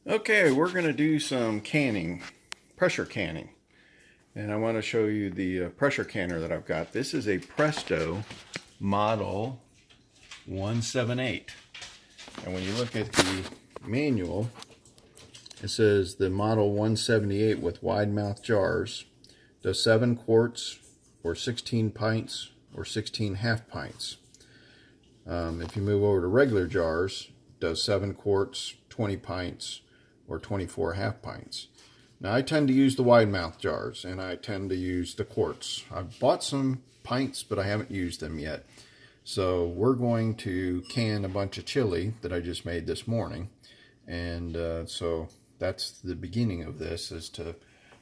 Okay, we're going to do some canning, pressure canning. And I want to show you the pressure canner that I've got. This is a Presto model 178. And when you look at the manual, it says the model 178 with wide mouth jars does 7 quarts or 16 pints or 16 half pints. If you move over to regular jars, it does 7 quarts, 20 pints, or 24 half pints. Now I tend to use the wide mouth jars and I tend to use the quarts. I've bought some pints, but I haven't used them yet. So we're going to can a bunch of chili that I just made this morning. And so that's the beginning of this, is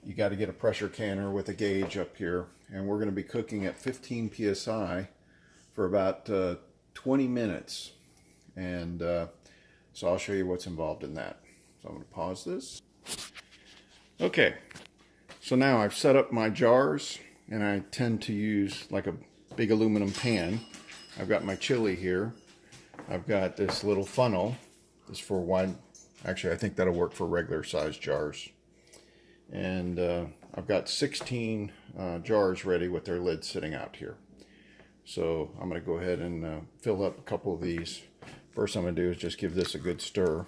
you got to get a pressure canner with a gauge up here. And we're going to be cooking at 15 psi for about 20 minutes. And so I'll show you what's involved in that. So I'm going to pause this. Okay, so now I've set up my jars, and I tend to use like a big aluminum pan. I've got my chili here. I've got this little funnel. This for wide, actually I think that'll work for regular size jars. And I've got 16 jars ready with their lids sitting out here. So I'm going to go ahead and fill up a couple of these. First I'm going to do is just give this a good stir.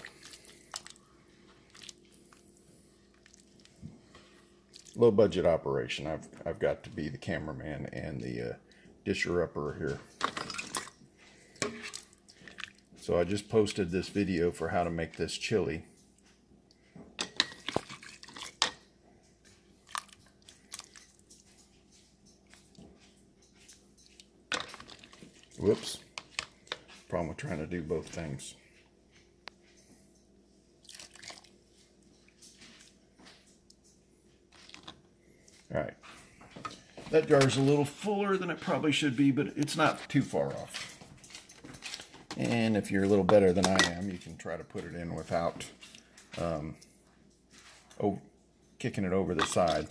Low budget operation. I've got to be the cameraman and the disher-upper here. So I just posted this video for how to make this chili. Whoops. Problem with trying to do both things. Alright, that jar's a little fuller than it probably should be, but it's not too far off. And if you're a little better than I am, you can try to put it in without kicking it over the side.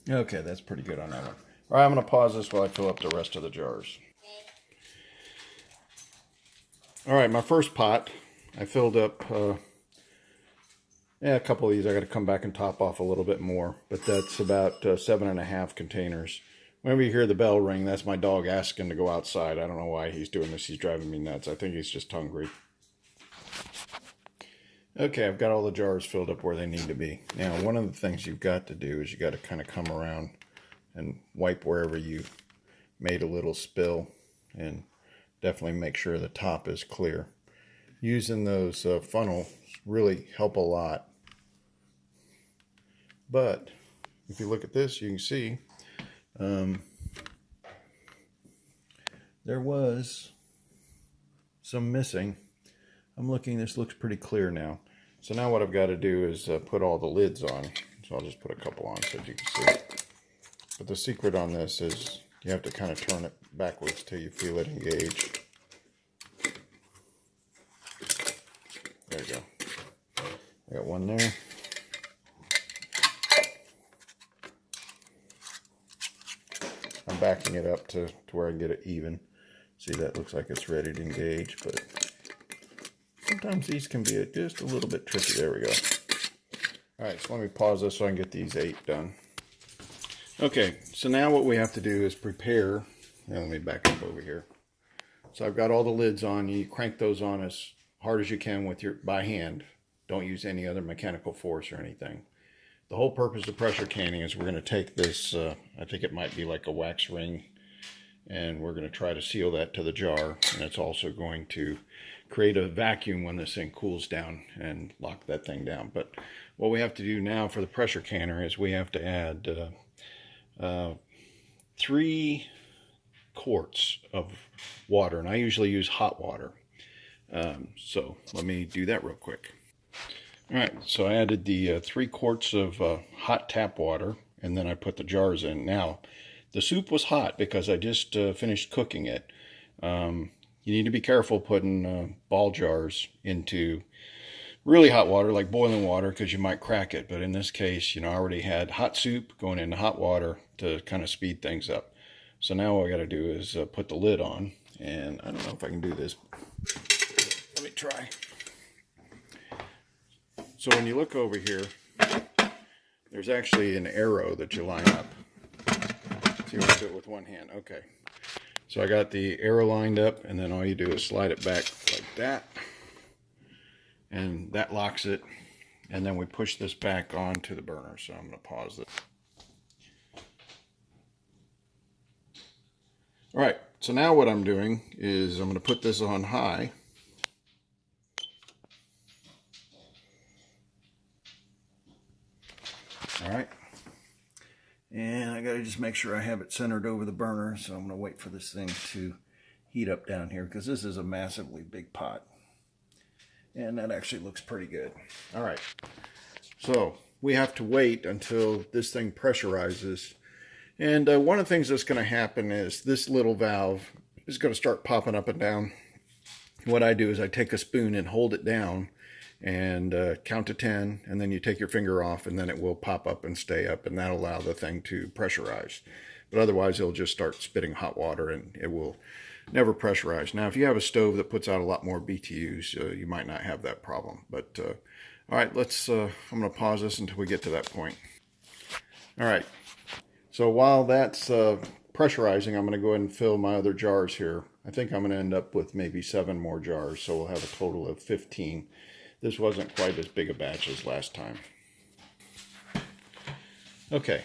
Okay, that's pretty good on that one. All right, I'm going to pause this while I fill up the rest of the jars. All right, my first pot, I filled up a couple of these. I got to come back and top off a little bit more, but that's about 7.5 containers. Whenever you hear the bell ring, that's my dog asking to go outside. I don't know why he's doing this. He's driving me nuts. I think he's just hungry. Okay, I've got all the jars filled up where they need to be. Now, one of the things you've got to do is you got to kind of come around and wipe wherever you made a little spill, and definitely make sure the top is clear. Using those funnels really help a lot. But if you look at this, you can see there was some missing. I'm looking, this looks pretty clear now. So now what I've got to do is put all the lids on. So I'll just put a couple on so you can see. But the secret on this is you have to kind of turn it backwards till you feel it engage. There you go. I got one there. I'm backing it up to where I can get it even. See, that looks like it's ready to engage, but sometimes these can be just a little bit tricky. There we go. All right, so let me pause this so I can get these 8 done. Okay, so now what we have to do is prepare. Now let me back up over here. So I've got all the lids on. You crank those on as hard as you can with by hand. Don't use any other mechanical force or anything. The whole purpose of pressure canning is we're going to take this, I think it might be like a wax ring, and we're going to try to seal that to the jar, and it's also going to create a vacuum when this thing cools down and lock that thing down. But what we have to do now for the pressure canner is we have to add 3 quarts of water, and I usually use hot water. So let me do that real quick. All right, so I added the 3 quarts of hot tap water, and then I put the jars in. Now, The soup was hot because I just finished cooking it. You need to be careful putting ball jars into really hot water, like boiling water, because you might crack it. But in this case, I already had hot soup going into hot water to kind of speed things up. So now what I got to do is put the lid on. And I don't know if I can do this. Let me try. So when you look over here, there's actually an arrow that you line up. So you want to do it with one hand. Okay. So I got the arrow lined up, and then all you do is slide it back like that. And that locks it. And then we push this back onto the burner. So I'm going to pause this. All right. So now what I'm doing is I'm going to put this on high. All right. And I got to just make sure I have it centered over the burner. So I'm going to wait for this thing to heat up down here, because this is a massively big pot. And that actually looks pretty good. All right. So we have to wait until this thing pressurizes. And one of the things that's going to happen is this little valve is going to start popping up and down. What I do is I take a spoon and hold it down and count to 10, and then you take your finger off, and then it will pop up and stay up, and that'll allow the thing to pressurize. But otherwise it'll just start spitting hot water, and it will never pressurize. Now if you have a stove that puts out a lot more BTUs, you might not have that problem. But all right, let's I'm going to pause this until we get to that point. All right, so while that's pressurizing, I'm going to go ahead and fill my other jars here. I think I'm going to end up with maybe 7 more jars, so we'll have a total of 15. This wasn't quite as big a batch as last time. Okay,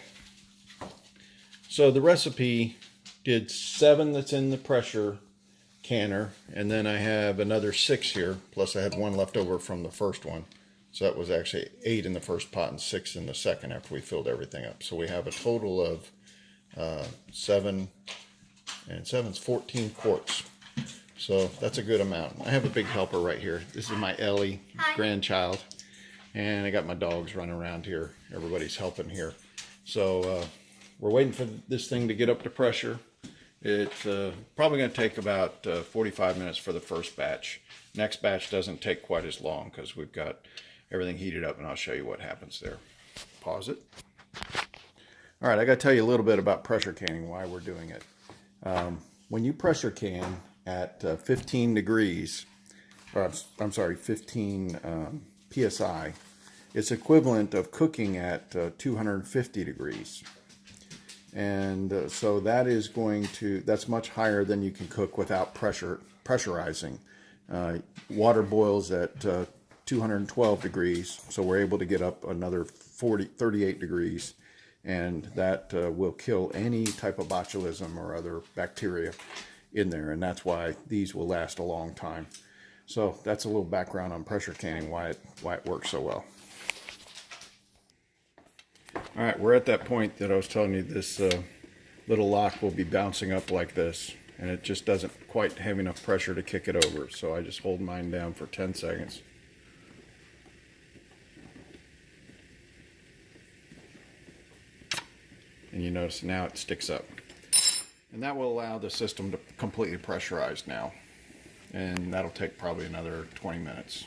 so the recipe did 7 that's in the pressure canner, and then I have another 6 here, plus I had 1 left over from the first one. So that was actually 8 in the first pot and 6 in the second after we filled everything up. So we have a total of 7, and 7's 14 quarts. So that's a good amount. I have a big helper right here. This is my Ellie, grandchild. And I got my dogs running around here. Everybody's helping here. So we're waiting for this thing to get up to pressure. It's probably going to take about 45 minutes for the first batch. Next batch doesn't take quite as long because we've got everything heated up, and I'll show you what happens there. Pause it. All right, I got to tell you a little bit about pressure canning, why we're doing it. When you pressure can at 15 degrees, or I'm sorry, 15 psi, it's equivalent of cooking at 250 degrees. And so that is that's much higher than you can cook without pressurizing. Water boils at 212 degrees, so we're able to get up another 38 degrees, and that will kill any type of botulism or other bacteria in there, and that's why these will last a long time. So that's a little background on pressure canning, why it works so well. All right, we're at that point that I was telling you. This little lock will be bouncing up like this, and it just doesn't quite have enough pressure to kick it over. So I just hold mine down for 10 seconds. And you notice now it sticks up. And that will allow the system to completely pressurize now. And that'll take probably another 20 minutes.